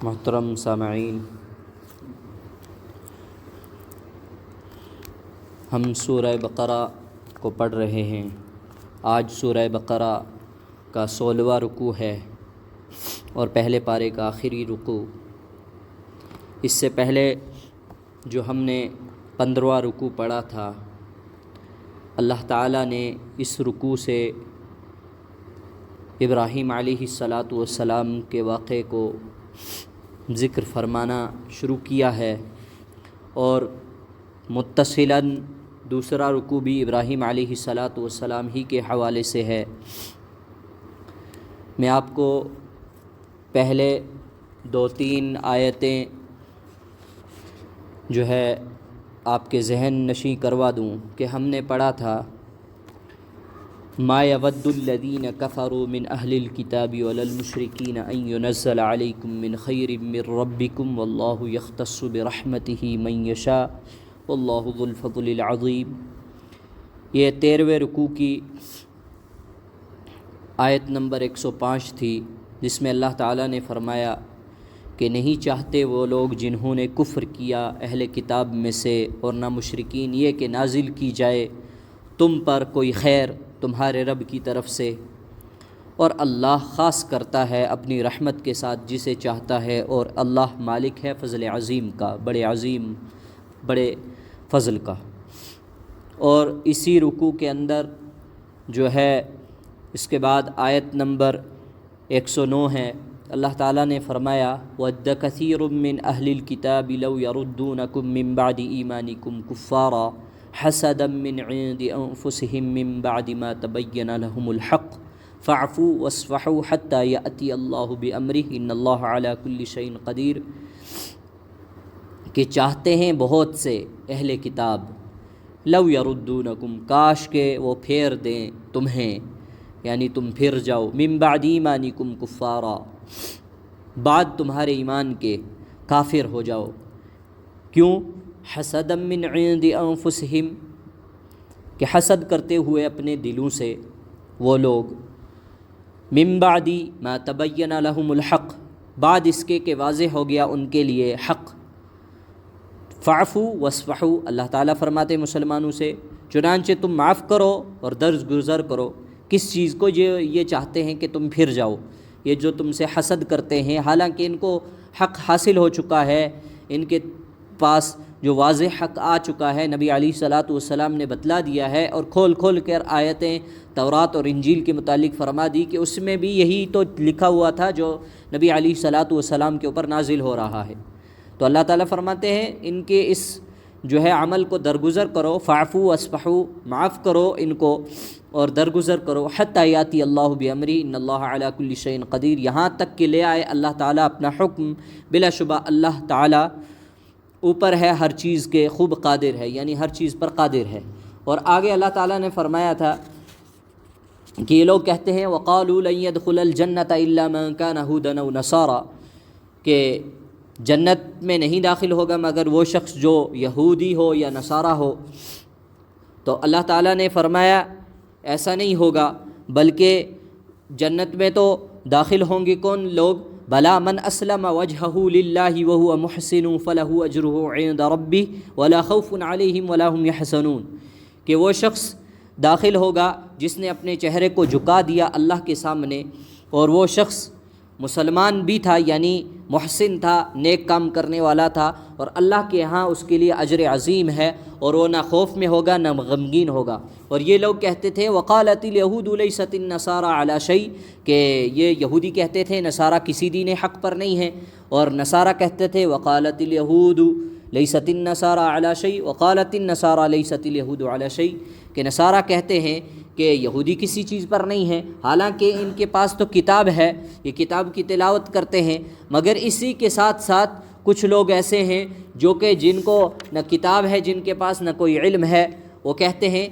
محترم سامعین، ہم سورہ بقرہ کو پڑھ رہے ہیں۔ آج سورہ بقرہ کا 16واں رکوع ہے اور پہلے پارے کا آخری رکوع۔ اس سے پہلے جو ہم نے 15واں رکوع پڑھا تھا، اللہ تعالیٰ نے اس رکوع سے ابراہیم علیہ السلام کے واقعے کو ذکر فرمانا شروع کیا ہے، اور متصلاً دوسرا رکوع بھی ابراہیم علیہ السلام ہی کے حوالے سے ہے۔ میں آپ کو پہلے 2-3 آیتیں جو ہے آپ کے ذہن نشیں کروا دوں کہ ہم نے پڑھا تھا ما يود الذين كفروا من اهل الكتاب ولا المشركين ان ينزل عليكم من خير من ربكم والله يختص برحمته من يشاء والله ذو الفضل العظيم۔ یہ 13ویں رکوع کی آیت نمبر 105 تھی، جس میں اللہ تعالیٰ نے فرمایا کہ نہیں چاہتے وہ لوگ جنہوں نے کفر کیا اہل کتاب میں سے اور نہ مشرکین یہ کہ نازل کی جائے تم پر کوئی خیر تمہارے رب کی طرف سے، اور اللہ خاص کرتا ہے اپنی رحمت کے ساتھ جسے چاہتا ہے، اور اللہ مالک ہے فضل عظیم کا، بڑے عظیم بڑے فضل کا۔ اور اسی رکوع کے اندر جو ہے اس کے بعد آیت نمبر 109 ہے، اللہ تعالیٰ نے فرمایا وَدَّ كَثِيرٌ مِّنْ أَهْلِ الْكِتَابِ لَوْ يَرُدُّونَكُم مِّن بَعْدِ إِيمَانِكُمْ كُفَّارًا حَسَدًا مِّنْ عِندِ أَنفُسِهِم مِّن بَعْدِ مَا تَبَيَّنَ لَهُمُ الْحَقُّ فَاعْفُوا وَاصْفَحُوا حَتَّى يَأْتِيَ اللَّهُ بِأَمْرِهِ إِنَّ اللَّهَ عَلَى كُلِّ شَيْءٍ قَدِيرٌ، کہ چاہتے ہیں بہت سے اہل کتاب لو یردونکم، کاش کہ وہ پھیر دیں تمہیں، یعنی تم پھر جاؤ، من بعد ایمانکم کفارا، بعد تمہارے ایمان کے کافر ہو جاؤ۔ کیوں؟ حسدا من عند انفسہم، کہ حسد کرتے ہوئے اپنے دلوں سے وہ لوگ، من بعد ما تبین لہم الحق، بعد اس کے کہ واضح ہو گیا ان کے لیے حق۔ فاعفوا واصفحوا، اللہ تعالیٰ فرماتے مسلمانوں سے چنانچہ تم معاف کرو اور درگزر کرو۔ کس چیز کو؟ یہ چاہتے ہیں کہ تم پھر جاؤ، یہ جو تم سے حسد کرتے ہیں، حالانکہ ان کو حق حاصل ہو چکا ہے، ان کے پاس جو واضح حق آ چکا ہے، نبی علیہ السلام نے بتلا دیا ہے، اور کھول کھول کر آیتیں تورات اور انجیل کے متعلق فرما دی کہ اس میں بھی یہی تو لکھا ہوا تھا جو نبی علیہ السلام کے اوپر نازل ہو رہا ہے۔ تو اللہ تعالیٰ فرماتے ہیں ان کے اس جو ہے عمل کو درگزر کرو، فاعفوا واصفحوا، معاف کرو ان کو اور درگزر کرو، حتی یاتی اللہ بامری ان اللہ علی کل شیء قدیر، یہاں تک کہ لے آئے اللہ تعالیٰ اپنا حکم۔ بلا شبہ اللہ تعالیٰ اوپر ہے ہر چیز کے، خوب قادر ہے، یعنی ہر چیز پر قادر ہے۔ اور آگے اللہ تعالیٰ نے فرمایا تھا کہ یہ لوگ کہتے ہیں وقالوا لن يدخل الجنة الا من كان هودا او نصارى، کہ جنت میں نہیں داخل ہوگا مگر وہ شخص جو یہودی ہو یا نصارہ ہو۔ تو اللہ تعالیٰ نے فرمایا ایسا نہیں ہوگا، بلکہ جنت میں تو داخل ہوں گے کون لوگ؟ بلا من اسلم وجهه للہ وهو محسن فله اجره عند ربه ولا خوف علیہم ولا هم يحزنون، کہ وہ شخص داخل ہوگا جس نے اپنے چہرے کو جھکا دیا اللہ کے سامنے، اور وہ شخص مسلمان بھی تھا، یعنی محسن تھا، نیک کام کرنے والا تھا، اور اللہ کے ہاں اس کے لیے اجر عظیم ہے، اور وہ نہ خوف میں ہوگا نہ غمگین ہوگا۔ اور یہ لوگ کہتے تھے وقالت الیہود لیست النصارى علی شیء، کہ یہ یہودی کہتے تھے نصارہ کسی دین حق پر نہیں ہیں، اور نصارہ کہتے تھے وقالت الیہود لیست النصارى علی شیء وقالت النصارى لیست الیہود علی شیء، کہ نصارہ کہتے ہیں کہ یہودی کسی چیز پر نہیں ہے، حالانکہ ان کے پاس تو کتاب ہے، یہ کتاب کی تلاوت کرتے ہیں، مگر اسی کے ساتھ ساتھ کچھ لوگ ایسے ہیں جو کہ جن کو نہ کتاب ہے، جن کے پاس نہ کوئی علم ہے، وہ کہتے ہیں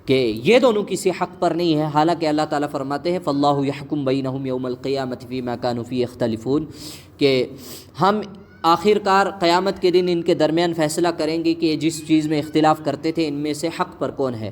کہ یہ دونوں کسی حق پر نہیں ہے، حالانکہ اللہ تعالیٰ فرماتے ہیں فاللہ یحکم بینہم یوم القیامۃ فیما کانوا فیہ یختلفون، کہ ہم آخر کار قیامت کے دن ان کے درمیان فیصلہ کریں گے کہ جس چیز میں اختلاف کرتے تھے ان میں سے حق پر کون ہے۔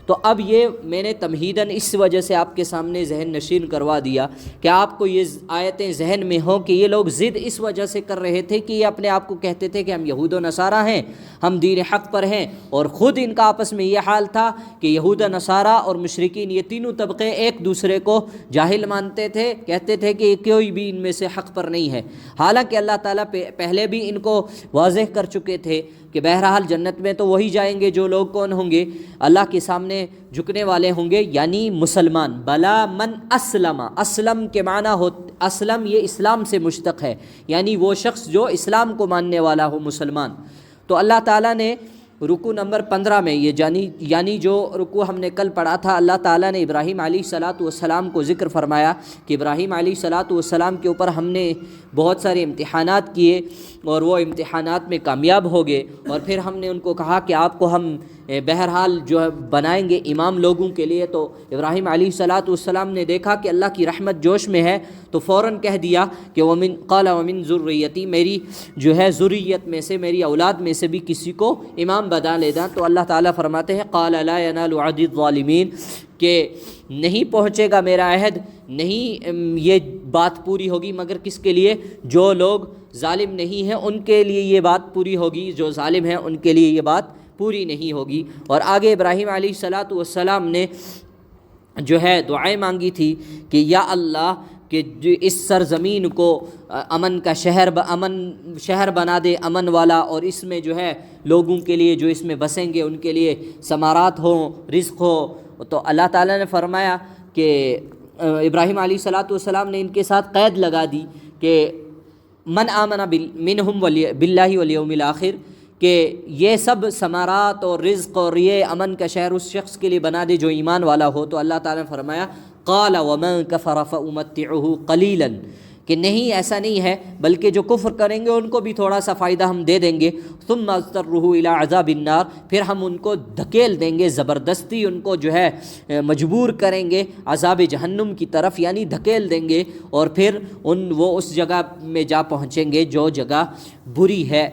تو اب یہ میں نے تمہیداً اس وجہ سے آپ کے سامنے ذہن نشین کروا دیا کہ آپ کو یہ آیتیں ذہن میں ہوں کہ یہ لوگ ضد اس وجہ سے کر رہے تھے کہ یہ اپنے آپ کو کہتے تھے کہ ہم یہود و نصارہ ہیں، ہم دین حق پر ہیں، اور خود ان کا آپس میں یہ حال تھا کہ یہود و نصارہ اور مشرکین یہ تینوں طبقے ایک دوسرے کو جاہل مانتے تھے، کہتے تھے کہ کوئی بھی ان میں سے حق پر نہیں ہے، حالانکہ اللہ تعالیٰ پہلے بھی ان کو واضح کر چکے تھے کہ بہرحال جنت میں تو وہی جائیں گے جو لوگ کون ہوں گے، اللہ کے سامنے جھکنے والے ہوں گے، یعنی مسلمان۔ بلا من اسلم، اسلم کے معنی اسلم یہ اسلام سے مشتق ہے، یعنی وہ شخص جو اسلام کو ماننے والا ہو، مسلمان۔ تو اللہ تعالیٰ نے رکوع نمبر 15 میں یہ یعنی جو رکوع ہم نے کل پڑھا تھا، اللہ تعالیٰ نے ابراہیم علیہ السلام کو ذکر فرمایا کہ ابراہیم علیہ السلام کے اوپر ہم نے بہت سارے امتحانات کیے اور وہ امتحانات میں کامیاب ہو گئے، اور پھر ہم نے ان کو کہا کہ آپ کو ہم بہرحال جو ہے بنائیں گے امام لوگوں کے لیے۔ تو ابراہیم علیہ السلام نے دیکھا کہ اللہ کی رحمت جوش میں ہے، تو فوراً کہہ دیا کہ قال ومن ذریتی، میری جو ہے ذریت میں سے، میری اولاد میں سے بھی کسی کو امام بنا لینا۔ تو اللہ تعالیٰ فرماتے ہیں قال لا ینال عہد الظالمین، کہ نہیں پہنچے گا میرا عہد، نہیں یہ بات پوری ہوگی مگر کس کے لیے؟ جو لوگ ظالم نہیں ہیں ان کے لیے یہ بات پوری ہوگی، جو ظالم ہیں ان کے لیے یہ بات پوری نہیں ہوگی۔ اور آگے ابراہیم علیہ السلام نے جو ہے دعائیں مانگی تھی کہ یا اللہ کہ جو اس سرزمین کو امن کا شہر بنا دے، امن والا، اور اس میں جو ہے لوگوں کے لیے جو اس میں بسیں گے ان کے لیے ثمرات ہوں، رزق ہو۔ تو اللہ تعالیٰ نے فرمایا کہ ابراہیم علیہ السلام نے ان کے ساتھ قید لگا دی کہ من آمن منہم باللہ والیوم الآخر، کہ یہ سب ثمرات اور رزق اور یہ امن کا شہر اس شخص کے لیے بنا دے جو ایمان والا ہو۔ تو اللہ تعالیٰ نے فرمایا قال ومن کفر فامتعه قلیلا، کہ نہیں ایسا نہیں ہے، بلکہ جو کفر کریں گے ان کو بھی تھوڑا سا فائدہ ہم دے دیں گے، ثم اضطره الى عذاب النار، پھر ہم ان کو دھکیل دیں گے، زبردستی ان کو جو ہے مجبور کریں گے عذاب جہنم کی طرف، یعنی دھکیل دیں گے، اور پھر وہ اس جگہ میں جا پہنچیں گے جو جگہ بری ہے،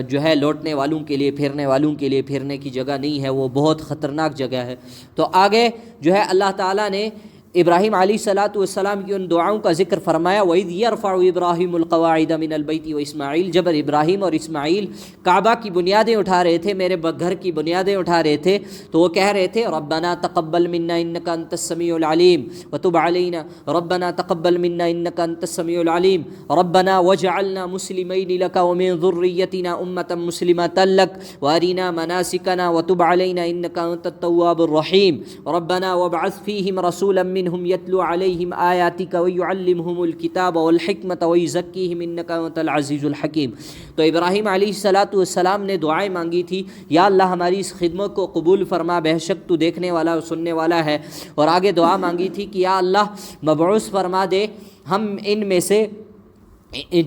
جو ہے لوٹنے والوں کے لیے، پھرنے والوں کے لیے پھرنے کی جگہ نہیں ہے، وہ بہت خطرناک جگہ ہے۔ تو آگے جو ہے اللہ تعالیٰ نے ابراہیم علیہ السلام کی ان دعاؤں کا ذکر فرمایا، وَإِذْ يَرْفَعُ إِبْرَاهِيمُ الْقَوَاعِدَ مِنَ الْبَيْتِ وَإِسْمَاعِيلُ، جب ابراہیم اور اسماعیل کعبہ کی بنیادیں اٹھا رہے تھے، میرے گھر کی بنیادیں اٹھا رہے تھے، تو وہ کہہ رہے تھے ربنا تقبل منا انک انت السمیع العلیم وتب علینا، ربنا تقبل منا انک انت السمیع العلیم، ربنا واجعلنا مسلمین لک ومن ذریتنا امة مسلمة لک وارنا مناسکنا وتب علینا انک انت التواب الرحیم، ربنا وابعث فیہم رسولا منہم یتلو علیہم آیاتک ویعلمہم الکتاب والحکمۃ ویزکیہم انک انت العزیز الحکیم۔ تو ابراہیم علیہ السلام نے دعائیں مانگی تھی، یا اللہ ہماری اس خدمت کو قبول فرما، بے شک تو دیکھنے والا اور سننے والا ہے، اور آگے دعا مانگی تھی کہ یا اللہ مبعوث فرما دے ہم ان میں سے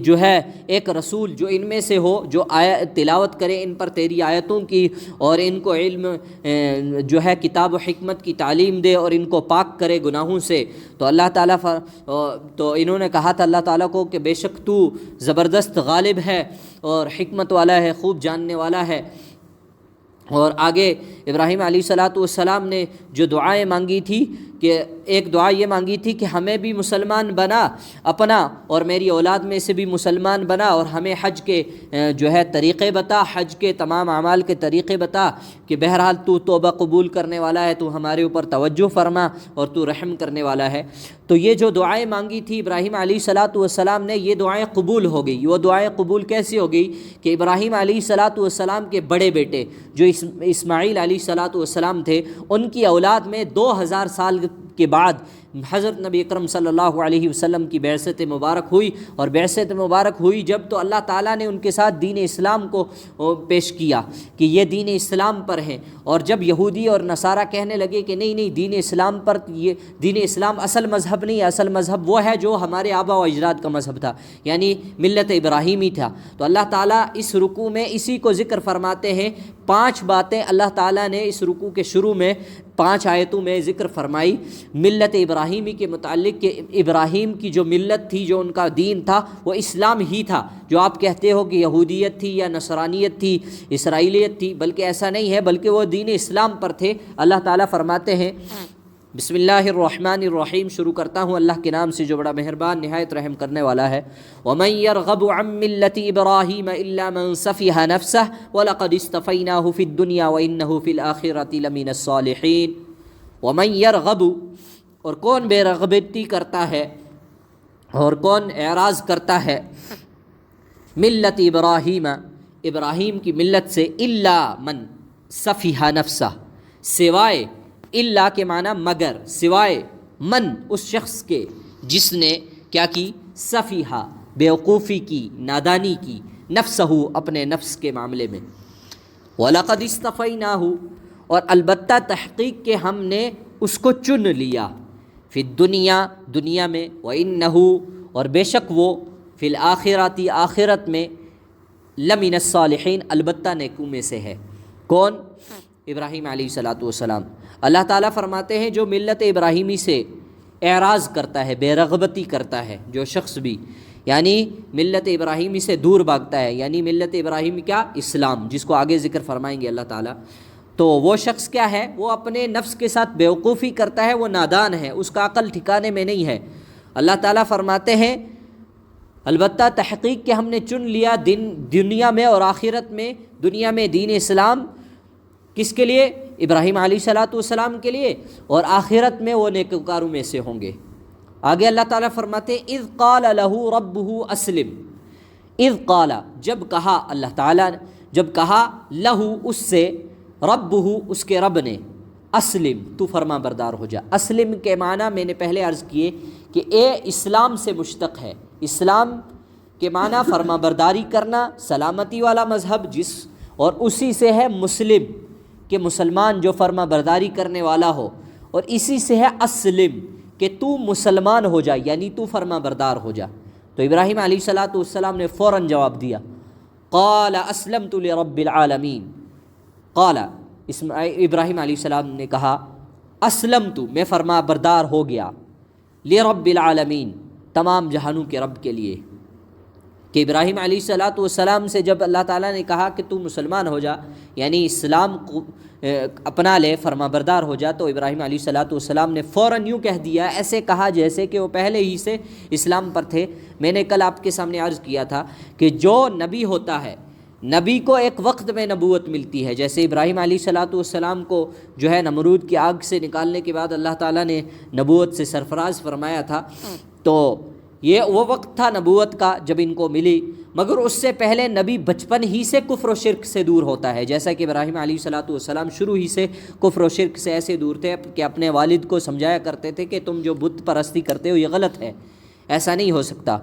جو ہے ایک رسول جو ان میں سے ہو، جو تلاوت کرے ان پر تیری آیتوں کی، اور ان کو علم جو ہے کتاب و حکمت کی تعلیم دے، اور ان کو پاک کرے گناہوں سے۔ تو اللہ تعالیٰ تو انہوں نے کہا تھا اللہ تعالیٰ کو کہ بے شک تو زبردست غالب ہے اور حکمت والا ہے، خوب جاننے والا ہے۔ اور آگے ابراہیم علیہ السلام نے جو دعائیں مانگی تھی کہ ایک دعا یہ مانگی تھی کہ ہمیں بھی مسلمان بنا اپنا، اور میری اولاد میں سے بھی مسلمان بنا، اور ہمیں حج کے جو ہے طریقے بتا، حج کے تمام اعمال کے طریقے بتا، کہ بہرحال تو توبہ قبول کرنے والا ہے، تو ہمارے اوپر توجہ فرما، اور تو رحم کرنے والا ہے۔ تو یہ جو دعائیں مانگی تھی ابراہیم علیہ السلام نے، یہ دعائیں قبول ہو گئی۔ وہ دعائیں قبول کیسی ہو گئی کہ ابراہیم علیہ السلام کے بڑے بیٹے جو اسماعیل علیہ السلام تھے، ان کی اولاد میں 2000 سال کے بعد حضرت نبی اکرم صلی اللہ علیہ وسلم کی بعثت مبارک ہوئی، اور بعثت مبارک ہوئی جب تو اللہ تعالیٰ نے ان کے ساتھ دین اسلام کو پیش کیا کہ یہ دین اسلام پر ہیں، اور جب یہودی اور نصارہ کہنے لگے کہ نہیں دین اسلام پر، یہ دین اسلام اصل مذہب نہیں، اصل مذہب وہ ہے جو ہمارے آبا و اجداد کا مذہب تھا، یعنی ملت ابراہیمی تھا۔ تو اللہ تعالیٰ اس رکوع میں اسی کو ذکر فرماتے ہیں، 5 باتیں اللہ تعالیٰ نے اس رکوع کے شروع میں 5 آیتوں میں ذکر فرمائی، ملت ابراہیم ابراہیمی کے متعلق کہ ابراہیم کی جو ملت تھی، جو ان کا دین تھا، وہ اسلام ہی تھا. جو آپ کہتے ہو کہ یہودیت تھی یا نصرانیت تھی، اسرائیلیت تھی، بلکہ ایسا نہیں ہے، بلکہ وہ دین اسلام پر تھے. اللہ تعالیٰ فرماتے ہیں، بسم اللہ الرحمن الرحیم، شروع کرتا ہوں اللہ کے نام سے جو بڑا مہربان نہایت رحم کرنے والا ہے. وَمَن يَرْغَبُ عَن مِّلَّةِ إِبْرَاهِيمَ إِلَّا مَن سَفِهَ نَفْسَهُ وَلَقَدِ اصْطَفَيْنَاهُ فِي الدُّنْيَا وَإِنَّهُ فِي الْآخِرَةِ لَمِنَ الصَّالِحِينَ. وَمَن يَرْغَبُ، اور کون بے رغبتی کرتا ہے اور کون اعراض کرتا ہے، ملت ابراہیم، ابراہیم کی ملت سے، الا من سفیہ نفسہ، سوائے، الا کے معنی مگر، سوائے، من اس شخص کے جس نے کیا کی، سفیہ بیوقوفی کی، نادانی کی، نفسہ اپنے نفس کے معاملے میں. وَلَقَدِ اصْطَفَيْنَاهُ، اور البتہ تحقیق کہ ہم نے اس کو چن لیا، فی الدنیا، دنیا میں، وَإِنَّهُ، اور بے شک وہ، فی الآخرات، آخرت میں، لمن الصالحین، البتہ نیکوں میں سے ہے. کون؟ ابراہیم علیہ السلام. اللہ تعالیٰ فرماتے ہیں جو ملت ابراہیمی سے اعراض کرتا ہے، بے رغبتی کرتا ہے، جو شخص بھی یعنی ملت ابراہیمی سے دور بھاگتا ہے، یعنی ملت ابراہیمی کیا، اسلام، جس کو آگے ذکر فرمائیں گے اللہ تعالیٰ، تو وہ شخص کیا ہے، وہ اپنے نفس کے ساتھ بیوقوفی کرتا ہے، وہ نادان ہے، اس کا عقل ٹھکانے میں نہیں ہے. اللہ تعالیٰ فرماتے ہیں البتہ تحقیق کہ ہم نے چن لیا دنیا میں اور آخرت میں، دنیا میں دین اسلام کس کے لیے، ابراہیم علیہ السلام کے لیے، اور آخرت میں وہ نیکوکاروں میں سے ہوں گے. آگے اللہ تعالیٰ فرماتے ہیں اذ قال له ربه اسلم، اذ قال، جب کہا، اللہ تعالیٰ جب کہا، لہو اس سے، ربہ اس کے رب نے، اسلم تو فرما بردار ہو جا. اسلم کے معنی میں نے پہلے عرض کیے کہ اے اسلام سے مشتق ہے. اسلام کے معنی فرما برداری کرنا، سلامتی والا مذہب، جس اور اسی سے ہے مسلم کہ مسلمان جو فرما برداری کرنے والا ہو، اور اسی سے ہے اسلم کہ تو مسلمان ہو جا، یعنی تو فرما بردار ہو جا. تو ابراہیم علیہ السلام نے فوراً جواب دیا، قال اسلمت لرب العالمین. قال، ابراہیم علیہ السلام نے کہا، اسلمت، میں فرما بردار ہو گیا، لرب العالمین، تمام جہانوں کے رب کے لیے. کہ ابراہیم علیہ السلام سے جب اللہ تعالیٰ نے کہا کہ تو مسلمان ہو جا، یعنی اسلام کو اپنا لے، فرما بردار ہو جا، تو ابراہیم علیہ السلام نے فوراً یوں کہہ دیا، ایسے کہا جیسے کہ وہ پہلے ہی سے اسلام پر تھے. میں نے کل آپ کے سامنے عرض کیا تھا کہ جو نبی ہوتا ہے، نبی کو ایک وقت میں نبوت ملتی ہے. جیسے ابراہیم علیہ السلام کو جو ہے نمرود کی آگ سے نکالنے کے بعد اللہ تعالیٰ نے نبوت سے سرفراز فرمایا تھا، تو یہ وہ وقت تھا نبوت کا جب ان کو ملی. مگر اس سے پہلے نبی بچپن ہی سے کفر و شرک سے دور ہوتا ہے، جیسا کہ ابراہیم علیہ السلام شروع ہی سے کفر و شرک سے ایسے دور تھے کہ اپنے والد کو سمجھایا کرتے تھے کہ تم جو بت پرستی کرتے ہو یہ غلط ہے، ایسا نہیں ہو سکتا.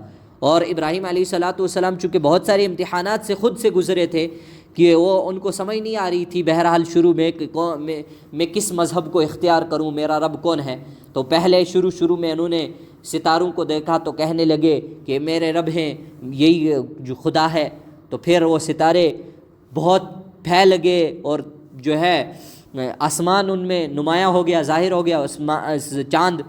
اور ابراہیم علیہ السلام چونکہ بہت سارے امتحانات سے خود سے گزرے تھے کہ وہ ان کو سمجھ نہیں آ رہی تھی بہرحال شروع میں کہ میں کس مذہب کو اختیار کروں، میرا رب کون ہے. تو پہلے شروع میں انہوں نے ستاروں کو دیکھا تو کہنے لگے کہ میرے رب ہیں، یہی جو خدا ہے. تو پھر وہ ستارے بہت پھیل گئے اور جو ہے آسمان ان میں نمایاں ہو گیا، ظاہر ہو گیا چاند.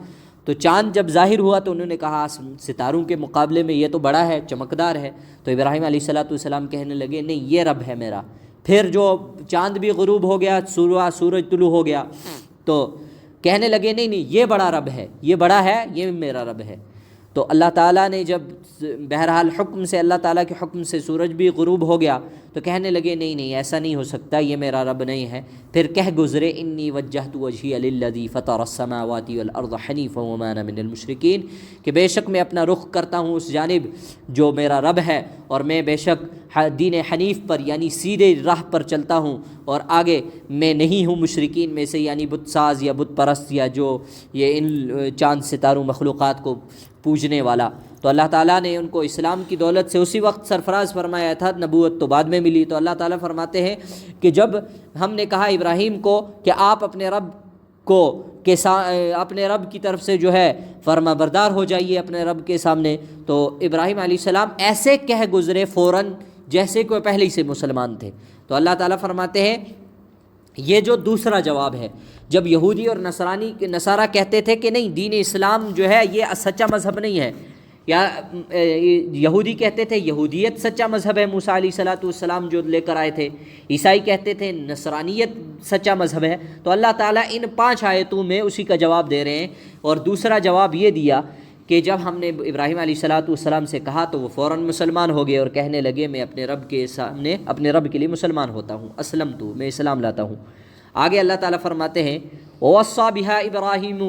تو چاند جب ظاہر ہوا تو انہوں نے کہا ستاروں کے مقابلے میں یہ تو بڑا ہے، چمکدار ہے. تو ابراہیم علیہ السلام کہنے لگے نہیں، یہ رب ہے میرا. پھر جو چاند بھی غروب ہو گیا، سورج طلوع ہو گیا، تو کہنے لگے نہیں یہ بڑا رب ہے، یہ بڑا ہے، یہ میرا رب ہے. تو اللہ تعالیٰ نے جب بہرحال حکم سے، اللہ تعالیٰ کے حکم سے سورج بھی غروب ہو گیا تو کہنے لگے نہیں ایسا نہیں ہو سکتا، یہ میرا رب نہیں ہے. پھر کہہ گزرے انی وجہت وجہی للذی فطر السماوات والارض حنیفا وما انا من المشرکین، کہ بے شک میں اپنا رخ کرتا ہوں اس جانب جو میرا رب ہے، اور میں بے شک دین حنیف پر یعنی سیدھے راہ پر چلتا ہوں، اور آگے میں نہیں ہوں مشرکین میں سے، یعنی بت ساز یا بت پرست یا جو یہ ان چاند ستاروں مخلوقات کو پوجنے والا. تو اللہ تعالیٰ نے ان کو اسلام کی دولت سے اسی وقت سرفراز فرمایا تھا، نبوت تو بعد میں ملی. تو اللہ تعالیٰ فرماتے ہیں کہ جب ہم نے کہا ابراہیم کو کہ آپ اپنے رب کو اپنے رب کی طرف سے جو ہے فرما بردار ہو جائیے اپنے رب کے سامنے، تو ابراہیم علیہ السلام ایسے کہہ گزرے فوراً جیسے کہ وہ پہلے ہی سے مسلمان تھے. تو اللہ تعالیٰ فرماتے ہیں یہ جو دوسرا جواب ہے، جب یہودی اور نصارہ کہتے تھے کہ نہیں دین اسلام جو ہے یہ سچا مذہب نہیں ہے، یا یہودی کہتے تھے یہودیت سچا مذہب ہے موسیٰ علیہ السلام جو لے کر آئے تھے، عیسائی کہتے تھے نصرانیت سچا مذہب ہے، تو اللہ تعالیٰ ان 5 آیتوں میں اسی کا جواب دے رہے ہیں۔ اور دوسرا جواب یہ دیا کہ جب ہم نے ابراہیم علیہ السلام سے کہا تو وہ فوراً مسلمان ہو گئے اور کہنے لگے میں اپنے رب کے سامنے اپنے رب کے لیے مسلمان ہوتا ہوں، اسلمت، میں اسلام لاتا ہوں۔ آگے اللہ تعالیٰ فرماتے ہیں وَوَصَّى بِهَا إِبْرَاهِيمُ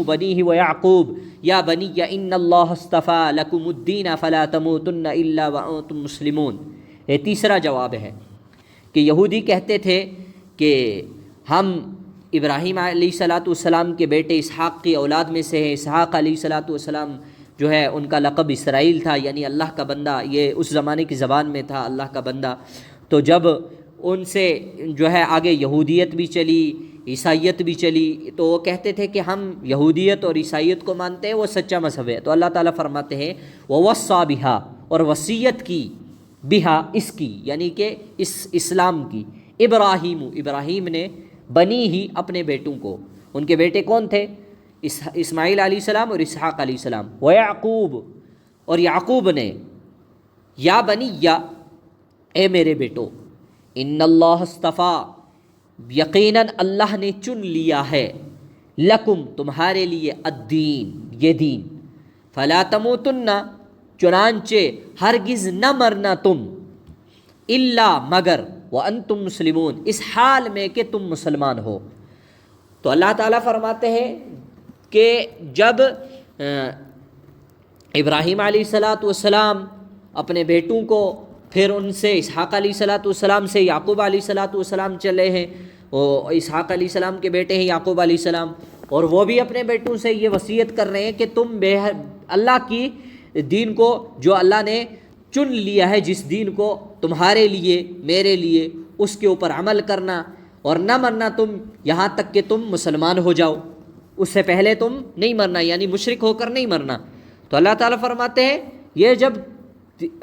بَنِيهِ وَيَعْقُوبُ يَا بَنِيَّ إِنَّ اللَّهَ اصْطَفَىٰ لَكُمُ الدِّينَ فَلَا تَمُوتُنَّ إِلَّا وَأَنْتُمْ مُسْلِمُونَ۔ یہ تیسرا جواب ہے کہ یہودی کہتے تھے کہ ہم ابراہیم علیہ السلام کے بیٹے اسحاق کی اولاد میں سے ہیں، اسحاق علیہ السلام جو ہے ان کا لقب اسرائیل تھا، یعنی اللہ کا بندہ، یہ اس زمانے کی زبان میں تھا اللہ کا بندہ۔ تو جب ان سے جو ہے آگے یہودیت بھی چلی، عیسائیت بھی چلی، تو وہ کہتے تھے کہ ہم یہودیت اور عیسائیت کو مانتے ہیں، وہ سچا مذہب ہے۔ تو اللہ تعالیٰ فرماتے ہیں وَوَصَّى بِهَا، اور وصیت کی، بہا اس کی، یعنی کہ اس اسلام کی، ابراہیم نے بنی ہی اپنے بیٹوں کو، ان کے بیٹے کون تھے؟ اسماعیل علیہ السلام اور اسحاق علیہ السلام، ویعقوب، اور یعقوب نے، یا بنی، یا اے میرے بیٹو، ان اللہ اصطفیٰ، یقیناً اللہ نے چن لیا ہے، لکم تمہارے لیے، الدین یہ دین، فلا تموتن چنانچہ ہرگز نہ مرنا تم، الا مگر، وانتم مسلمون اس حال میں کہ تم مسلمان ہو۔ تو اللہ تعالیٰ فرماتے ہیں کہ جب ابراہیم علیہ السلام اپنے بیٹوں کو، پھر ان سے اسحاق علیہ السلام سے یعقوب علیہ السلام چلے ہیں، وہ اسحاق علیہ السلام کے بیٹے ہیں یعقوب علیہ السلام، اور وہ بھی اپنے بیٹوں سے یہ وصیت کر رہے ہیں کہ تم اللہ کی دین کو، جو اللہ نے چن لیا ہے، جس دین کو تمہارے لیے میرے لیے، اس کے اوپر عمل کرنا، اور نہ مرنا تم یہاں تک کہ تم مسلمان ہو جاؤ، اس سے پہلے تم نہیں مرنا، یعنی مشرک ہو کر نہیں مرنا۔ تو اللہ تعالیٰ فرماتے ہیں یہ جب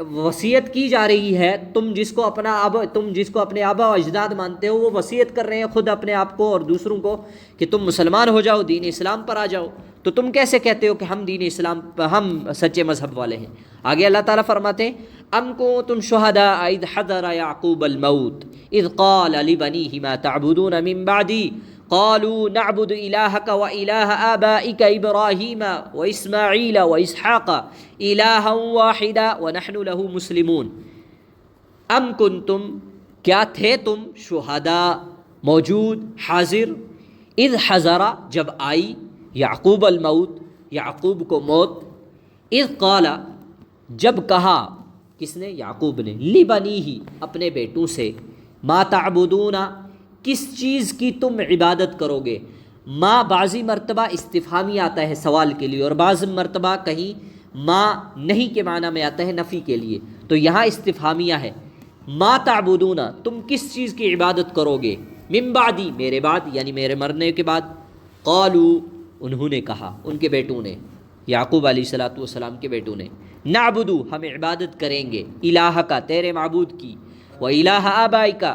وصیت کی جا رہی ہے، تم جس کو اپنے آبا و اجداد مانتے ہو، وہ وصیت کر رہے ہیں خود اپنے آپ کو اور دوسروں کو کہ تم مسلمان ہو جاؤ، دین اسلام پر آ جاؤ، تو تم کیسے کہتے ہو کہ ہم دین اسلام، ہم سچے مذہب والے ہیں؟ آگے اللہ تعالیٰ فرماتے ہیں ام کنتم شہداء اذ حضر یعقوب الموت اذ قال لبنیہ ما تعبدون من بعدی قالوا نعبد الہک و الہ آبائک ابراہیم و اسماعیل و اسحاق الہا واحدا ونحن له مسلمون۔ ام کنتم، کیا تھے تم، شہداء موجود، حاضر، اذ حضر جب آئی، یعقوب الموت یعقوب کو موت، اذ قال جب کہا، کس نے؟ یعقوب نے، لبنیہ اپنے بیٹوں سے، ما تعبدون کس چیز کی تم عبادت کرو گے؟ ما بعضی مرتبہ استفہامی آتا ہے سوال کے لیے، اور بعض مرتبہ کہیں ما نہیں کے معنی میں آتا ہے نفی کے لیے، تو یہاں استفہامیہ ہے۔ ما تعبدون تم کس چیز کی عبادت کرو گے؟ من بعدی میرے بعد، یعنی میرے مرنے کے بعد۔ قالوا انہوں نے کہا، ان کے بیٹوں نے، یعقوب علیہ السلام کے بیٹوں نے، نعبدو ہم عبادت کریں گے، الہ کا تیرے معبود کی، و الہ آبائکا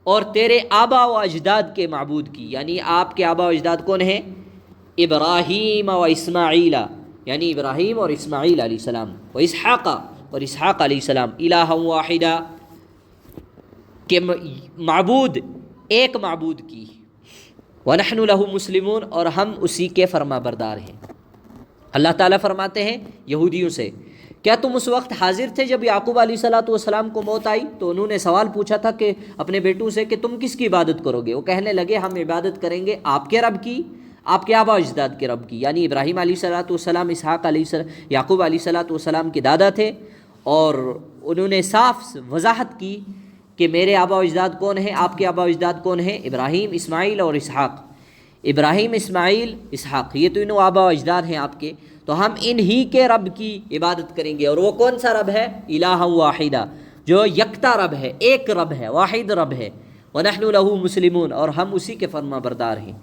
اور تیرے آبا و اجداد کے معبود کی، یعنی آپ کے آبا و اجداد کون ہیں؟ ابراہیم و اسماعیل، یعنی ابراہیم اور اسماعیل علیہ السلام، و اسحاق اور اسحاق علیہ السلام، الہ واحدہ کہ معبود ایک معبود کی، وَنَحْنُ لَهُ مسلمون اور ہم اسی کے فرما بردار ہیں۔ اللہ تعالیٰ فرماتے ہیں یہودیوں سے، کیا تم اس وقت حاضر تھے جب یعقوب علیہ السلام کو موت آئی؟ تو انہوں نے سوال پوچھا تھا کہ اپنے بیٹوں سے کہ تم کس کی عبادت کرو گے؟ وہ کہنے لگے ہم عبادت کریں گے آپ کے رب کی، آپ کے آبا اجداد کے رب کی، یعنی ابراہیم علیہ السلام، اسحاق علیہ یعقوب علیہ السلام کے دادا تھے، اور انہوں نے صاف وضاحت کی کہ میرے آبا و اجداد کون ہیں، آپ کے آبا و اجداد کون ہیں؟ ابراہیم، اسماعیل اور اسحاق۔ ابراہیم، اسماعیل، اسحاق، یہ تینوں آبا و اجداد ہیں آپ کے، تو ہم انہی کے رب کی عبادت کریں گے۔ اور وہ کون سا رب ہے؟ الہ واحدہ، جو یکتا رب ہے، ایک رب ہے، واحد رب ہے، وَنَحْنُ لَهُ مسلمون اور ہم اسی کے فرما بردار ہیں۔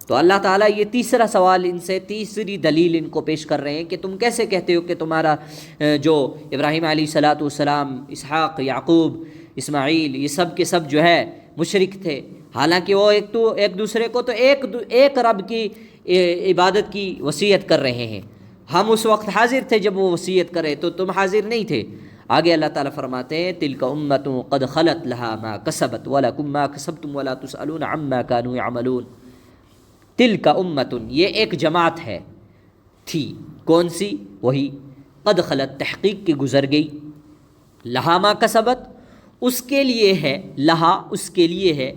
تو اللہ تعالیٰ یہ تیسرا سوال ان سے، تیسری دلیل ان کو پیش کر رہے ہیں کہ تم کیسے کہتے ہو کہ تمہارا جو ابراہیم علیہ السلام، اسحاق، یعقوب، اسماعیل، یہ سب کے سب جو ہے مشرک تھے، حالانکہ وہ ایک دوسرے کو تو ایک رب کی عبادت کی وصیت کر رہے ہیں۔ ہم اس وقت حاضر تھے جب وہ وصیت کرے، تو تم حاضر نہیں تھے۔ آگے اللہ تعالیٰ فرماتے ہیں تلک امۃ قد خلت لہا ما کسبت ولکم ما کسبتم ولا تسألون عما كانوا يعملون۔ تلک امۃ، یہ ایک جماعت ہے، تھی، کون سی؟ وہی قد خلت، تحقیق کی گزر گئی، لہا ما کسبت، اس کے لیے ہے، لہا اس کے لیے ہے،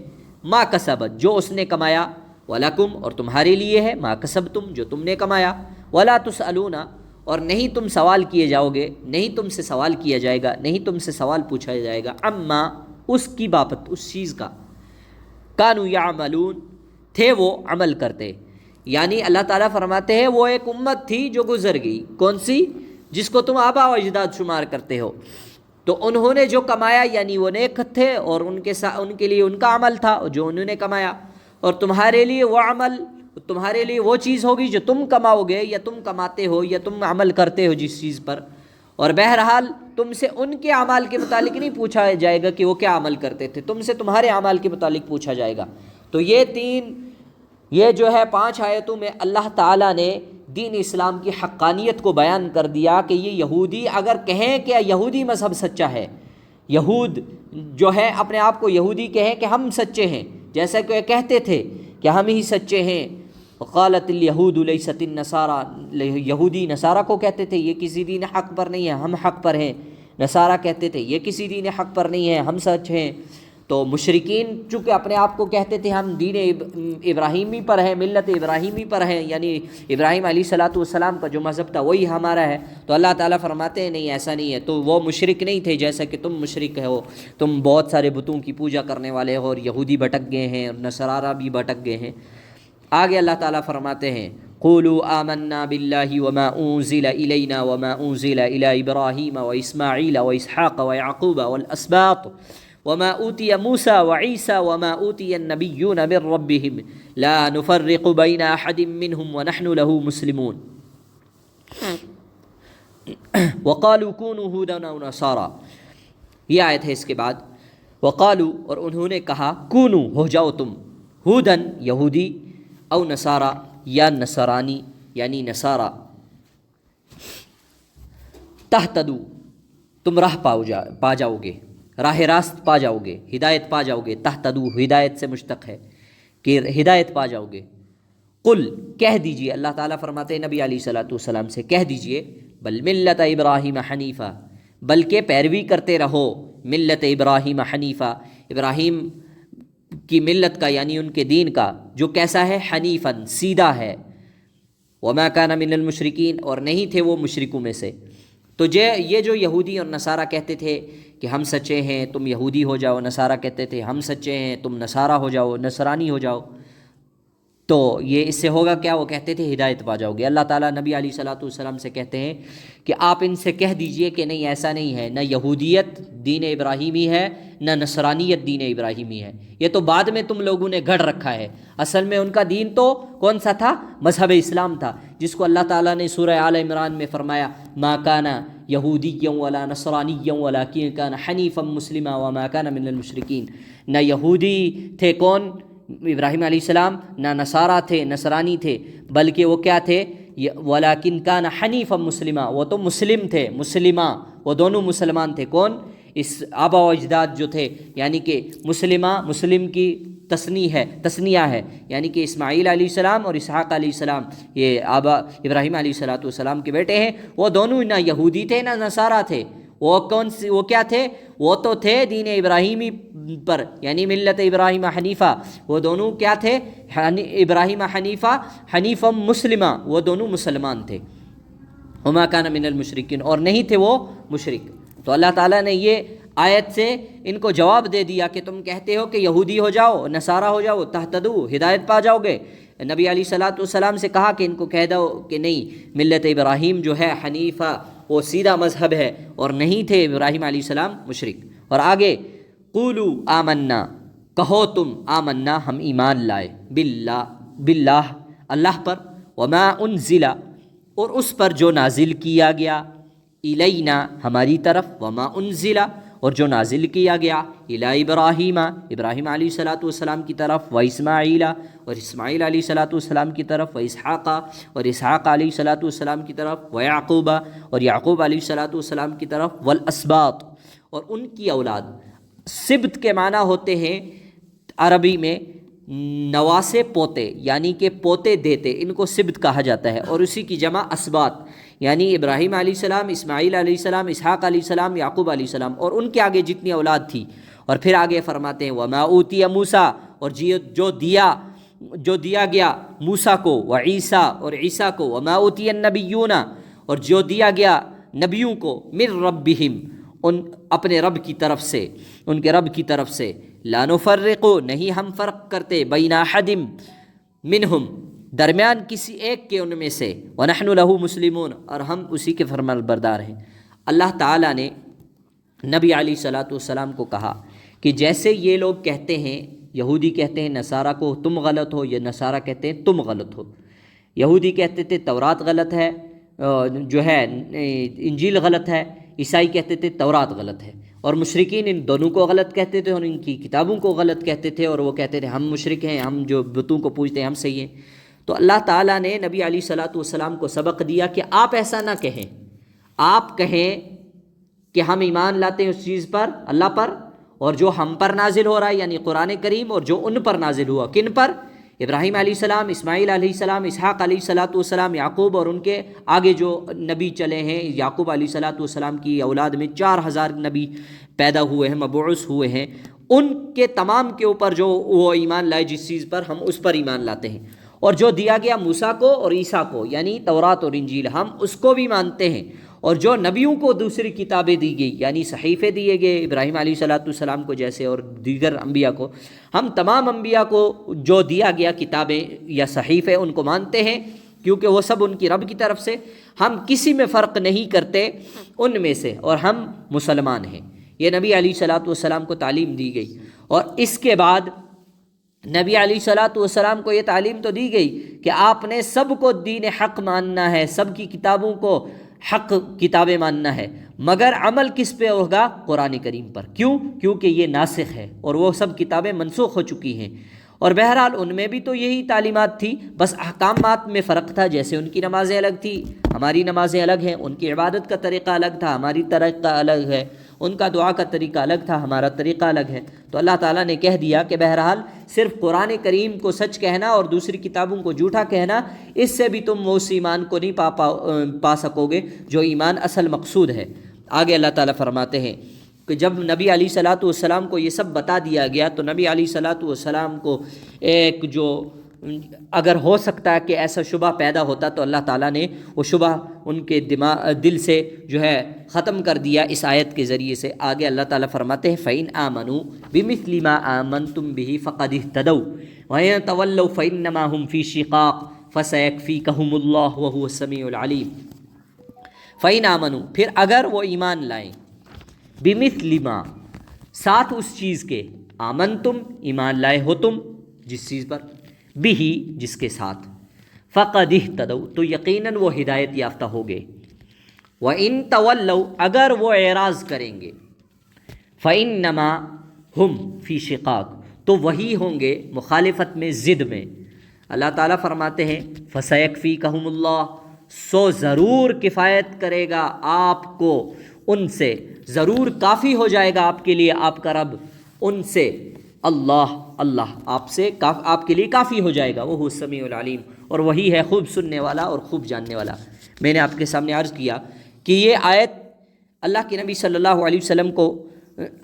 ما کسبت جو اس نے کمایا، ولکم اور تمہارے لیے ہے، ما کسبتم جو تم نے کمایا، ولا تسألون اور نہیں تم سوال کیے جاؤ گے، نہیں تم سے سوال کیا جائے گا، نہیں تم سے سوال پوچھا جائے گا، عما اس کی بابت، اس چیز کا، کانوا یعملون تھے وہ عمل کرتے۔ یعنی اللہ تعالیٰ فرماتے ہیں وہ ایک امت تھی جو گزر گئی، کون سی؟ جس کو تم آبا و اجداد شمار کرتے ہو، تو انہوں نے جو کمایا یعنی وہ نیک تھے، اور ان کے لیے ان کا عمل تھا جو انہوں نے کمایا، اور تمہارے لیے وہ عمل، تمہارے لیے وہ چیز ہوگی جو تم کماؤ گے یا تم کماتے ہو یا تم عمل کرتے ہو جس چیز پر، اور بہرحال تم سے ان کے اعمال کے متعلق نہیں پوچھا جائے گا کہ وہ کیا عمل کرتے تھے، تم سے تمہارے اعمال کے متعلق پوچھا جائے گا۔ تو یہ جو ہے 5 آیتوں میں اللہ تعالیٰ نے دین اسلام کی حقانیت کو بیان کر دیا کہ یہ یہودی اگر کہیں کہ یہودی مذہب سچا ہے، یہود جو ہے اپنے آپ کو یہودی کہیں کہ ہم سچے ہیں، جیسا کہ کہتے تھے کہ ہم ہی سچے ہیں، قالت الیہود لیست النصارى، یہودی نصارہ کو کہتے تھے یہ کسی دین حق پر نہیں ہے، ہم حق پر ہیں، نصارہ کہتے تھے یہ کسی دین حق پر نہیں ہے، ہم سچ ہیں۔ تو مشرکین چونکہ اپنے آپ کو کہتے تھے ہم دین ابراہیمی پر ہیں، ملت ابراہیمی پر ہیں، یعنی ابراہیم علیہ السلام کا جو مذہب تھا وہی ہمارا ہے، تو اللہ تعالیٰ فرماتے ہیں نہیں ایسا نہیں ہے، تو وہ مشرک نہیں تھے جیسا کہ تم مشرک ہو، تم بہت سارے بتوں کی پوجا کرنے والے ہو، اور یہودی بھٹک گئے ہیں اور نصارہ بھی بھٹک گئے ہیں۔ آگے اللہ تعالیٰ فرماتے ہیں قولوا آمنا باللہ وما انزل الینا وما انزل الی ابراہیم واسماعیل واسحاق ویعقوب والاسباط وما اوتی موسیٰ وعیسیٰ وما اوتی النبیون من ربهم لا نفرق بین احد منهم ونحن له مسلمون وقالوا كونوا هودا او نصارا۔ یہ آیت ہے اس کے بعد، وقالوا اور انہوں نے کہا، کونو ہو جاؤ تم، ہودن یہودی، او نصارا یا نصرانی یعنی نصارہ، تہتدو تم راہ پا جاؤ گے، راہ راست پا جاؤ گے، ہدایت پا جاؤ گے، تہتدو ہدایت سے مشتق ہے کہ ہدایت پا جاؤ گے۔ قل کہہ دیجئے، اللہ تعالیٰ فرماتے ہیں نبی علیہ السلام سے کہہ دیجئے، بل ملت ابراہیم حنیفہ، بلکہ پیروی کرتے رہو ملت ابراہیم حنیفہ، ابراہیم کی ملت کا یعنی ان کے دین کا، جو کیسا ہے؟ حنیفاً سیدھا ہے، وما کان من المشرکین اور نہیں تھے وہ مشرکوں میں سے۔ تو یہ جو یہودی اور نصارہ کہتے تھے کہ ہم سچے ہیں تم یہودی ہو جاؤ، نصارہ کہتے تھے ہم سچے ہیں تم نصارہ ہو جاؤ، نصرانی ہو جاؤ، تو یہ اس سے ہوگا کیا؟ وہ کہتے تھے ہدایت پا جاؤ گے۔ اللہ تعالیٰ نبی علیہ السلام سے کہتے ہیں کہ آپ ان سے کہہ دیجئے کہ نہیں ایسا نہیں ہے، نہ یہودیت دین ابراہیمی ہے نہ نصرانیت دین ابراہیمی ہے، یہ تو بعد میں تم لوگوں نے گھڑ رکھا ہے، اصل میں ان کا دین تو کون سا تھا؟ مذہب اسلام تھا، جس کو اللہ تعالیٰ نے سورہ آل عمران میں فرمایا ما کان یہودیا ولا نصرانیا ولکن کان حنیفا مسلما وما کان من المشرکین۔ نہ یہودی تھے کون؟ ابراہیم علیہ السلام، نہ نصارہ تھے، نصرانی تھے، بلکہ وہ کیا تھے؟ ولیکن کان حنیفا مسلما، وہ تو مسلم تھے، مسلمہ، وہ دونوں مسلمان تھے۔ کون؟ اس آبا و اجداد جو تھے، یعنی کہ مسلمہ، مسلم کی تثنیہ ہے، یعنی کہ اسماعیل علیہ السلام اور اسحاق علیہ السلام یہ آبا ابراہیم علیہ السلام کے بیٹے ہیں، وہ دونوں نہ یہودی تھے نہ نصارہ تھے، وہ کیا تھے؟ وہ تو تھے دین ابراہیمی پر یعنی ملت ابراہیم حنیفہ، وہ دونوں کیا تھے؟ ابراہیم حنیفہ، حنیفا مسلمہ، وہ دونوں مسلمان تھے، وما کان من المشرکین اور نہیں تھے وہ مشرک۔ تو اللہ تعالیٰ نے یہ آیت سے ان کو جواب دے دیا کہ تم کہتے ہو کہ یہودی ہو جاؤ، نصارہ ہو جاؤ، تہتدو ہدایت پا جاؤ گے۔ نبی علیہ السلام سے کہا کہ ان کو کہہ دو کہ نہیں، ملت ابراہیم جو ہے حنیفہ وہ سیدھا مذہب ہے، اور نہیں تھے ابراہیم علیہ السلام مشرک۔ اور آگے قولو آمنا، کہو تم آمنا ہم ایمان لائے، باللہ اللہ پر، وما انزل اور اس پر جو نازل کیا گیا، الینا ہماری طرف، وما انزل اور جو نازل کیا گیا الی ابراہیم ابراہیم علیہ الصلاۃ والسلام کی طرف، و اسماعیل اور اسماعیل علیہ الصلاۃ والسلام کی طرف، و اسحاق اور اسحاق علیہ الصلاۃ والسلام کی طرف، و یعقوب اور یعقوب علیہ الصلاۃ والسلام کی طرف، والاسباط اور ان کی اولاد۔ سبت کے معنی ہوتے ہیں عربی میں نواسے پوتے، یعنی کہ پوتے دیتے، ان کو سبت کہا جاتا ہے، اور اسی کی جمع اسباط، یعنی ابراہیم علیہ السلام، اسماعیل علیہ السلام، اسحاق علیہ السلام، یعقوب علیہ السلام، اور ان کے آگے جتنی اولاد تھی۔ اور پھر آگے فرماتے ہیں وما اوتی موسیٰ، اور جو دیا گیا موسیٰ کو، و عیسیٰ اور عیسیٰ کو، وما اوتی النبیون اور جو دیا گیا نبیوں کو، من ربہم ان اپنے رب کی طرف سے، ان کے رب کی طرف سے، لا نفرق نہیں ہم فرق کرتے، بین احد منہم درمیان کسی ایک کے ان میں سے، ونحن لہ مسلمون اور ہم اسی کے فرمانبردار ہیں۔ اللہ تعالیٰ نے نبی علیہ الصلاۃ والسلام کو کہا کہ جیسے یہ لوگ کہتے ہیں، یہودی کہتے ہیں نصارہ کو تم غلط ہو، یا نصارہ کہتے ہیں تم غلط ہو۔ یہودی کہتے تھے تورات غلط ہے، جو ہے انجیل غلط ہے، عیسائی کہتے تھے تورات غلط ہے، اور مشرکین ان دونوں کو غلط کہتے تھے اور ان کی کتابوں کو غلط کہتے تھے، اور وہ کہتے تھے ہم مشرک ہیں، ہم جو بتوں کو پوجتے ہیں ہم صحیح ہیں۔ تو اللہ تعالیٰ نے نبی علیہ الصلاۃ والسلام کو سبق دیا کہ آپ ایسا نہ کہیں، آپ کہیں کہ ہم ایمان لاتے ہیں اس چیز پر، اللہ پر، اور جو ہم پر نازل ہو رہا ہے یعنی قرآن کریم، اور جو ان پر نازل ہوا، کن پر؟ ابراہیم علیہ السلام، اسماعیل علیہ السلام، اسحاق علیہ الصلاۃ والسلام، یعقوب، اور ان کے آگے جو نبی چلے ہیں، یعقوب علیہ الصلاۃ والسلام کی اولاد میں 4000 نبی پیدا ہوئے ہیں، مبعوث ہوئے ہیں، ان کے تمام کے اوپر جو وہ ایمان لائے جس چیز پر، ہم اس پر ایمان لاتے ہیں۔ اور جو دیا گیا موسیٰ کو اور عیسیٰ کو، یعنی تورات اور انجیل، ہم اس کو بھی مانتے ہیں۔ اور جو نبیوں کو دوسری کتابیں دی گئی، یعنی صحیفے دیے گئے ابراہیم علیہ الصلاۃ والسلام کو جیسے، اور دیگر انبیاء کو، ہم تمام انبیاء کو جو دیا گیا کتابیں یا صحیفے ان کو مانتے ہیں، کیونکہ وہ سب ان کی رب کی طرف سے، ہم کسی میں فرق نہیں کرتے ان میں سے، اور ہم مسلمان ہیں۔ یہ نبی علیہ الصلاۃ والسلام کو تعلیم دی گئی، اور اس کے بعد نبی علیہ الصلاۃ والسلام کو یہ تعلیم تو دی گئی کہ آپ نے سب کو دین حق ماننا ہے، سب کی کتابوں کو حق کتابیں ماننا ہے، مگر عمل کس پہ ہوگا؟ قرآن کریم پر۔ کیوں؟ کیونکہ یہ ناسخ ہے اور وہ سب کتابیں منسوخ ہو چکی ہیں، اور بہرحال ان میں بھی تو یہی تعلیمات تھی، بس احکامات میں فرق تھا۔ جیسے ان کی نمازیں الگ تھی، ہماری نمازیں الگ ہیں، ان کی عبادت کا طریقہ الگ تھا، ہماری طریقہ الگ ہے، ان کا دعا کا طریقہ الگ تھا، ہمارا طریقہ الگ ہے۔ تو اللہ تعالیٰ نے کہہ دیا کہ بہرحال صرف قرآن کریم کو سچ کہنا اور دوسری کتابوں کو جھوٹا کہنا، اس سے بھی تم اس ایمان کو نہیں پا سکو گے جو ایمان اصل مقصود ہے۔ آگے اللہ تعالیٰ فرماتے ہیں کہ جب نبی علیہ الصلاۃ والسلام کو یہ سب بتا دیا گیا، تو نبی علیہ الصلاۃ والسلام کو ایک جو اگر ہو سکتا ہے کہ ایسا شبہ پیدا ہوتا، تو اللہ تعالیٰ نے وہ شبہ ان کے دل سے جو ہے ختم کر دیا اس آیت کے ذریعے سے۔ آگے اللہ تعالیٰ فرماتے ہیں فَإِنْ آمَنُوا بِمِثْلِ مَا آمَنْتُمْ بِهِ فَقَدِ اهْتَدَوْا وَإِنْ تَوَلَّوْا فَإِنَّمَا هُمْ فِي شِقَاقٍ فَسَيَكْفِيكَهُمُ اللَّهُ وَهُوَ السَّمِيعُ الْعَلِيمُ۔ فَإِنْ آمَنُوا، پھر اگر وہ ایمان لائیں، بِمِثْلِ مَا ساتھ اس چیز کے، آمنتم ایمان لائے ہو تم جس چیز پر، بھی جس کے ساتھ، فقد اہتدوا تو یقیناً وہ ہدایت یافتہ ہو گئے، وَإِن تَوَلَّوْا اگر وہ اعراض کریں گے، فَإِنَّمَا ہم فی شقاق تو وہی ہوں گے مخالفت میں، ضد میں۔ اللہ تعالیٰ فرماتے ہیں فَسَيَكْفِيكَهُمُ اللَّهُ سو ضرور کفایت کرے گا آپ کو ان سے، ضرور کافی ہو جائے گا آپ کے لیے آپ کا رب ان سے، اللہ آپ کے لیے کافی ہو جائے گا، وہ السمیع العلیم، اور وہی ہے خوب سننے والا اور خوب جاننے والا۔ میں نے آپ کے سامنے عرض کیا کہ یہ آیت اللہ کے نبی صلی اللہ علیہ وسلم کو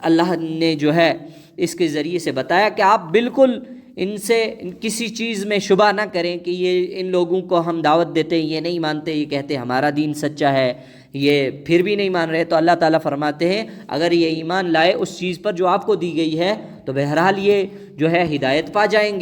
اللہ نے جو ہے اس کے ذریعے سے بتایا کہ آپ بالکل ان سے کسی چیز میں شبہ نہ کریں کہ یہ ان لوگوں کو ہم دعوت دیتے ہیں، یہ نہیں مانتے، یہ کہتے ہیں ہمارا دین سچا ہے، یہ پھر بھی نہیں مان رہے۔ تو اللہ تعالیٰ فرماتے ہیں اگر یہ ایمان لائے اس چیز پر جو آپ کو دی گئی ہے، تو بہرحال یہ جو ہے ہدایت پا جائیں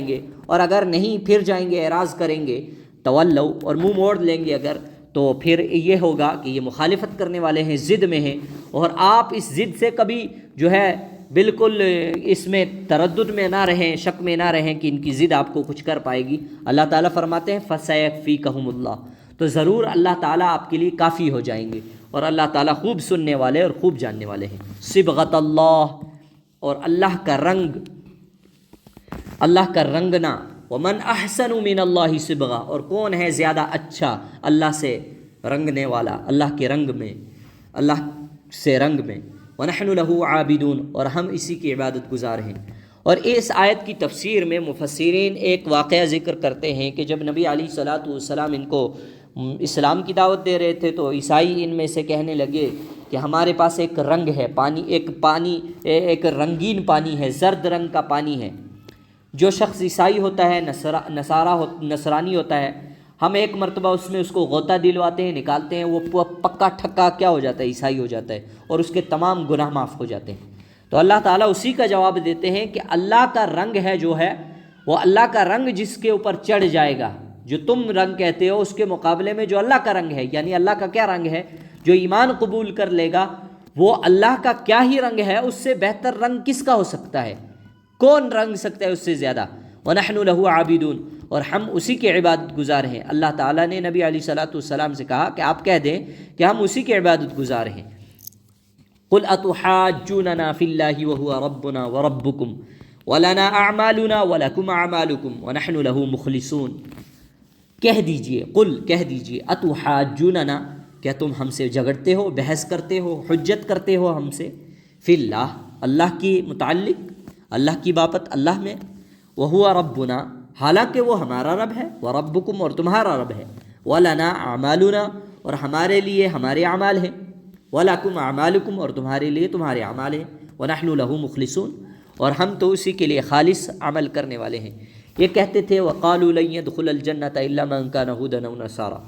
گے، اور اگر نہیں پھر جائیں گے، اعراض کریں گے، تولوا اور منہ موڑ لیں گے اگر، تو پھر یہ ہوگا کہ یہ مخالفت کرنے والے ہیں، ضد میں ہیں، اور آپ اس ضد سے کبھی جو ہے بالکل اس میں تردد میں نہ رہیں، شک میں نہ رہیں کہ ان کی ضد آپ کو کچھ کر پائے گی۔ اللہ تعالیٰ فرماتے ہیں فَسَيَكْفِيكَهُمُ اللَّهُ تو ضرور اللہ تعالیٰ آپ کے لیے کافی ہو جائیں گے، اور اللہ تعالیٰ خوب سننے والے اور خوب جاننے والے ہیں۔ صبغۃ اللہ، اور اللہ کا رنگ، اللہ کا رنگنا۔ ومن احسن من اللہ صبغہ، اور کون ہے زیادہ اچھا اللہ سے رنگنے والا، اللہ کے رنگ میں، اللہ سے رنگ میں۔ ونحن له عابدون، اور ہم اسی کی عبادت گزار ہیں۔ اور اس آیت کی تفسیر میں مفسرین ایک واقعہ ذکر کرتے ہیں کہ جب نبی علیہ الصلاۃ والسلام ان کو اسلام کی دعوت دے رہے تھے تو عیسائی ان میں سے کہنے لگے کہ ہمارے پاس ایک رنگ ہے، ایک رنگین پانی ہے، زرد رنگ کا پانی ہے۔ جو شخص عیسائی ہوتا ہے، نصرانی ہوتا ہے، ہم ایک مرتبہ اس کو غوطہ دلواتے ہیں، نکالتے ہیں، وہ پکا ٹھکا کیا ہو جاتا ہے؟ عیسائی ہو جاتا ہے، اور اس کے تمام گناہ معاف ہو جاتے ہیں۔ تو اللہ تعالیٰ اسی کا جواب دیتے ہیں کہ اللہ کا رنگ ہے جو ہے، وہ اللہ کا رنگ جس کے اوپر چڑھ جائے گا، جو تم رنگ کہتے ہو اس کے مقابلے میں جو اللہ کا رنگ ہے، یعنی اللہ کا کیا رنگ ہے؟ جو ایمان قبول کر لے گا وہ اللہ کا کیا ہی رنگ ہے، اس سے بہتر رنگ کس کا ہو سکتا ہے؟ کون رنگ سکتا ہے اس سے زیادہ؟ وَنَحْنُ لَهُ عَابِدُونَ، اور ہم اسی کے عبادت گزار ہیں۔ اللہ تعالیٰ نے نبی علیہ الصلاۃ والسلام سے کہا کہ آپ کہہ دیں کہ ہم اسی کے عبادت گزار ہیں۔ قُلْ أَتُحَاجُّونَنَا فِي اللَّهِ وَهُوَ رَبُّنَا وَرَبُّكُمْ وَلَنَا أَعْمَالُنَا وَلَكُمْ أَعْمَالُكُمْ وَنَحْنُ لَهُ مُخْلِصُونَ۔ کہہ دیجئے، قل کہہ دیجئے، اتحاجوننا، کیا تم ہم سے جھگڑتے ہو، بحث کرتے ہو، حجت کرتے ہو ہم سے، فی اللہ، اللہ کی متعلق، اللہ کی بابت، اللہ میں، وہو ربنا، حالانکہ وہ ہمارا رب ہے، وربکم، اور تمہارا رب ہے، ولنا اعمالنا، اور ہمارے لیے ہمارے اعمال ہیں، ولکم اعمالکم، اور تمہارے لیے تمہارے اعمال ہیں، ونحن لہ مخلصون، اور ہم تو اسی کے لیے خالص عمل کرنے والے ہیں۔ یہ کہتے تھے وقالوا لن يدخل الجنة الا من كان هودا او نصارى،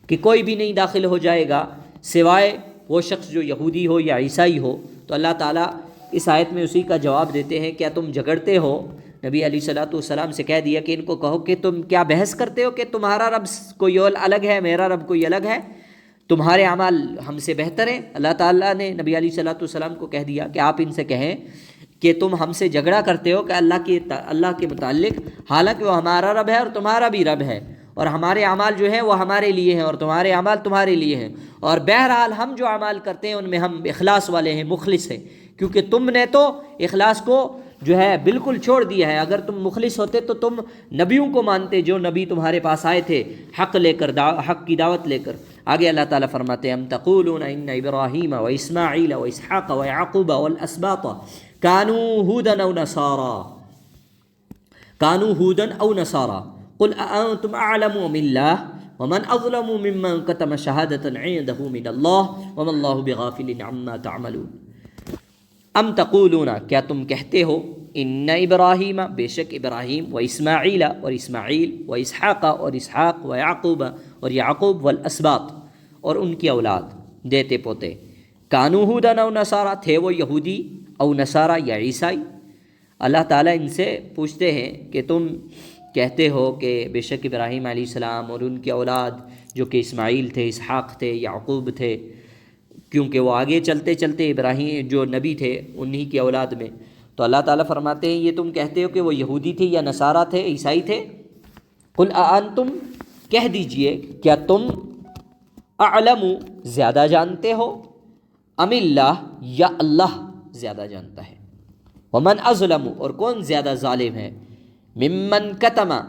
کہ کوئی بھی نہیں داخل ہو جائے گا سوائے وہ شخص جو یہودی ہو یا عیسائی ہو۔ تو اللہ تعالیٰ اس آیت میں اسی کا جواب دیتے ہیں، کیا تم جھگڑتے ہو؟ نبی علیہ الصلاۃ والسلام سے کہہ دیا کہ ان کو کہو کہ تم کیا بحث کرتے ہو کہ تمہارا رب کوئی اور الگ ہے، میرا رب کوئی الگ ہے، تمہارے اعمال ہم سے بہتر ہیں۔ اللہ تعالیٰ نے نبی علیہ الصلاۃ والسلام کو کہہ دیا کہ آپ ان سے کہیں کہ تم ہم سے جھگڑا کرتے ہو کہ اللہ کے متعلق، حالانکہ وہ ہمارا رب ہے اور تمہارا بھی رب ہے، اور ہمارے اعمال جو ہیں وہ ہمارے لیے ہیں اور تمہارے اعمال تمہارے لیے ہیں، اور بہرحال ہم جو اعمال کرتے ہیں ان میں ہم اخلاص والے ہیں، مخلص ہیں، کیونکہ تم نے تو اخلاص کو جو ہے بالکل چھوڑ دیا ہے۔ اگر تم مخلص ہوتے تو تم نبیوں کو مانتے، جو نبی تمہارے پاس آئے تھے حق لے کر، حق کی دعوت لے کر۔ آگے اللہ تعالیٰ فرماتے ہیں ام تقولون ان ابراہیم و اسماعیل و اسحاق و یعقوب والاسباط كانوا هودا او نصارى قل أأنتم أعلم من الله ومن أظلم ممن كتم شهادة عنده من الله وما الله بغافل عما تعملون۔ ام تقولون، کیا تم کہتے ہو، ان ابراہیم، بے شک ابراہیم، و اسماعیل، اور اسماعیل، و اسحاق، اور اسحاق، و یعقوب، اور یعقوب، والاسباط، اور ان کی اولاد، دیتے پوتے، کانوا ہودا او نصارى، تھے وہ یہودی او نصارہ یا عیسائی۔ اللہ تعالیٰ ان سے پوچھتے ہیں کہ تم کہتے ہو کہ بے شک ابراہیم علیہ السلام اور ان کی اولاد جو کہ اسماعیل تھے، اسحاق تھے، یعقوب تھے، کیونکہ وہ آگے چلتے چلتے ابراہیم جو نبی تھے انہی کی اولاد میں۔ تو اللہ تعالیٰ فرماتے ہیں یہ تم کہتے ہو کہ وہ یہودی تھے یا نصارہ تھے، عیسائی تھے۔ قل اانتم، کہہ دیجئے، کیا تم اعلم، زیادہ جانتے ہو، ام اللہ، یا اللہ زیادہ جانتا ہے، ومن اظلم، اور کون زیادہ ظالم ہے، ممن کتما،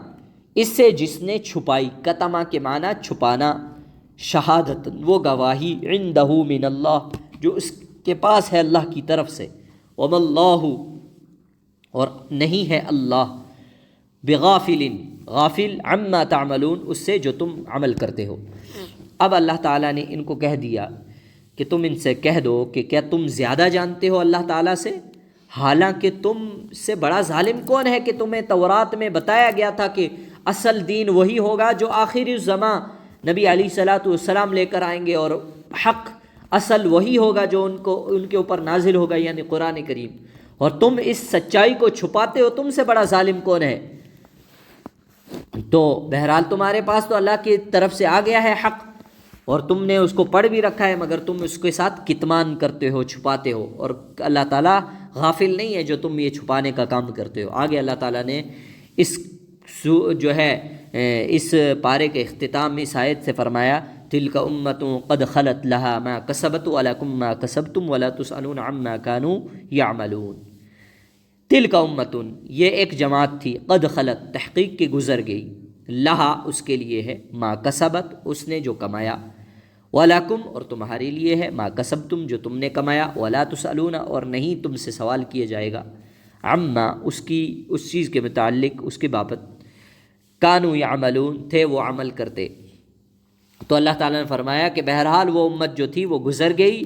اس سے جس نے چھپائی، کتما کے معنی چھپانا، شہادت، وہ گواہی، عندہ من اللہ، جو اس کے پاس ہے اللہ کی طرف سے، وما اللہ، اور نہیں ہے اللہ، بغافل، غافل، عما تعملون، اس سے جو تم عمل کرتے ہو۔ اب اللہ تعالیٰ نے ان کو کہہ دیا کہ تم ان سے کہہ دو کہ کیا تم زیادہ جانتے ہو اللہ تعالیٰ سے، حالانکہ تم سے بڑا ظالم کون ہے کہ تمہیں تورات میں بتایا گیا تھا کہ اصل دین وہی ہوگا جو آخری الزماں نبی علیہ الصلاۃ والسلام لے کر آئیں گے، اور حق اصل وہی ہوگا جو ان کے اوپر نازل ہوگا، یعنی قرآن کریم، اور تم اس سچائی کو چھپاتے ہو، تم سے بڑا ظالم کون ہے؟ تو بہرحال تمہارے پاس تو اللہ کی طرف سے آ گیا ہے حق، اور تم نے اس کو پڑھ بھی رکھا ہے، مگر تم اس کے ساتھ کتمان کرتے ہو، چھپاتے ہو، اور اللہ تعالیٰ غافل نہیں ہے جو تم یہ چھپانے کا کام کرتے ہو۔ آگے اللہ تعالیٰ نے اس جو ہے اس پارے کے اختتام میں اس آیت سے فرمایا تلک امۃ قد خلت لہا ما کسبت ولکم ما کسبتم ولا تسألون عما کانوا یعملون۔ تلک امۃ، یہ ایک جماعت تھی، قد خلت، تحقیق کی گزر گئی، لہا، اس کے لیے ہے، ما کسبت، اس نے جو کمایا، ولکم، اور تمہارے لیے ہے، ما کسبتم، جو تم نے کمایا، ولا تسألون، اور نہیں تم سے سوال کیا جائے گا، عما، اس چیز کے متعلق، اس کے بابت، کانوا یعملون، تھے وہ عمل کرتے۔ تو اللہ تعالیٰ نے فرمایا کہ بہرحال وہ امت جو تھی وہ گزر گئی،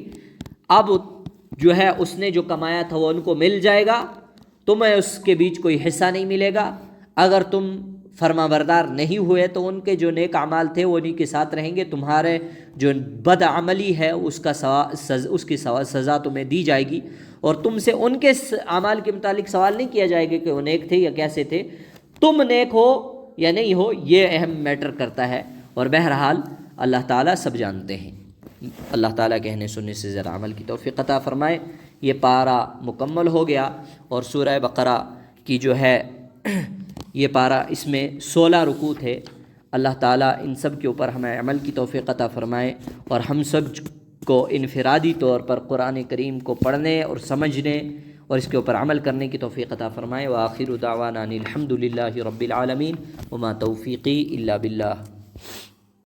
اب جو ہے اس نے جو کمایا تھا وہ ان کو مل جائے گا، تمہیں اس کے بیچ کوئی حصہ نہیں ملے گا۔ اگر تم فرما بردار نہیں ہوئے تو ان کے جو نیک اعمال تھے وہ انہی کے ساتھ رہیں گے، تمہارے جو بد عملی ہے اس کی سزا تمہیں دی جائے گی، اور تم سے ان کے اعمال کے متعلق سوال نہیں کیا جائے گا کہ وہ نیک تھے یا کیسے تھے، تم نیک ہو یا نہیں ہو، یہ اہم میٹر کرتا ہے۔ اور بہرحال اللہ تعالیٰ سب جانتے ہیں۔ اللہ تعالیٰ کہنے سننے سے ذرا عمل کی توفیق عطا فرمائے۔ یہ پارہ مکمل ہو گیا، اور سورہ بقرہ کی جو ہے یہ پارہ، اس میں 16 رکوع تھے۔ اللہ تعالیٰ ان سب کے اوپر ہمیں عمل کی توفیق عطا فرمائے، اور ہم سب کو انفرادی طور پر قرآن کریم کو پڑھنے اور سمجھنے اور اس کے اوپر عمل کرنے کی توفیق عطا فرمائے۔ وآخر دعوانا الحمد للہ رب العالمین، وما توفیقی الا باللہ۔